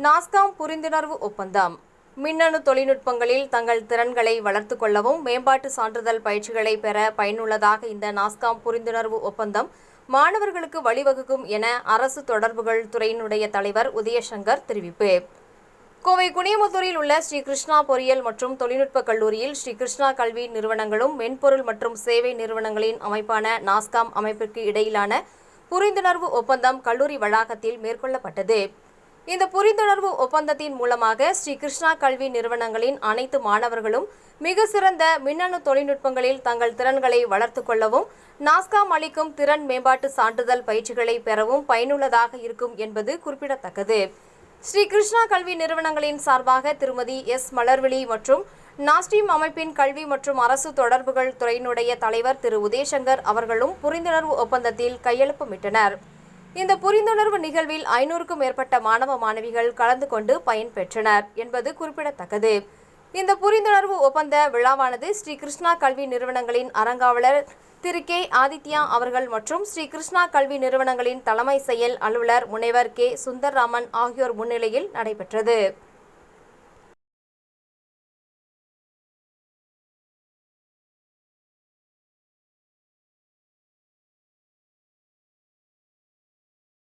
நாஸ்காம் புரிந்துணர்வு ஒப்பந்தம். மின்னணு தொழில்நுட்பங்களில் தங்கள் திறன்களை வளர்த்துக் கொள்ளவும் மேம்பாட்டு சான்றிதழ் பயிற்சிகளை பெற பயனுள்ளதாக இந்த நாஸ்காம் புரிந்துணர்வு ஒப்பந்தம் மாணவர்களுக்கு வழிவகுக்கும் என அரசு தொடர்புகள் துறையினுடைய தலைவர் உதயசங்கர் தெரிவிப்பு. கோவை குனியமுத்தூரில் உள்ள ஸ்ரீ கிருஷ்ணா பொறியியல் மற்றும் தொழில்நுட்ப கல்லூரியில் ஸ்ரீ கிருஷ்ணா கல்வி நிறுவனங்களும் மென்பொருள் மற்றும் சேவை நிறுவனங்களின் அமைப்பான நாஸ்காம் அமைப்பிற்கு இடையிலான புரிந்துணர்வு ஒப்பந்தம் கல்லூரி வளாகத்தில் மேற்கொள்ளப்பட்டது. இந்த புரிந்துணர்வு ஒப்பந்தத்தின் மூலமாக ஸ்ரீ கிருஷ்ணா கல்வி நிறுவனங்களின் அனைத்து மாணவர்களும் மிக சிறந்த மின்னணு தொழில்நுட்பங்களில் தங்கள் திறன்களை வளர்த்துக் கொள்ளவும் நாஸ்காம் அளிக்கும் திறன் மேம்பாட்டு சான்றிதழ் பயிற்சிகளை பெறவும் பயனுள்ளதாக இருக்கும் என்பது குறிப்பிடத்தக்கது. ஸ்ரீ கிருஷ்ணா கல்வி நிறுவனங்களின் சார்பாக திருமதி எஸ். மலர்விழி மற்றும் நாஸ்டீம் அமைப்பின் கல்வி மற்றும் அரசு தொடர்புகள் துறையினுடைய தலைவர் திரு உதயசங்கர் அவர்களும் புரிந்துணர்வு ஒப்பந்தத்தில் கையெழுத்திட்டனர். இந்த புரிந்துணர்வு நிகழ்வில் 500க்கும் மேற்பட்ட மாணவ மாணவிகள் கலந்து கொண்டு பயன்பெற்றனர் என்பது குறிப்பிடத்தக்கது. இந்த புரிந்துணர்வு ஒப்பந்த விழாவானது ஸ்ரீ கிருஷ்ணா கல்வி நிறுவனங்களின் அறங்காவலர் திரு கே. ஆதித்யா அவர்கள் மற்றும் ஸ்ரீ கிருஷ்ணா கல்வி நிறுவனங்களின் தலைமை செயல் அலுவலர் முனைவர் கே. சுந்தர்ராமன் ஆகியோர் முன்னிலையில் நடைபெற்றது.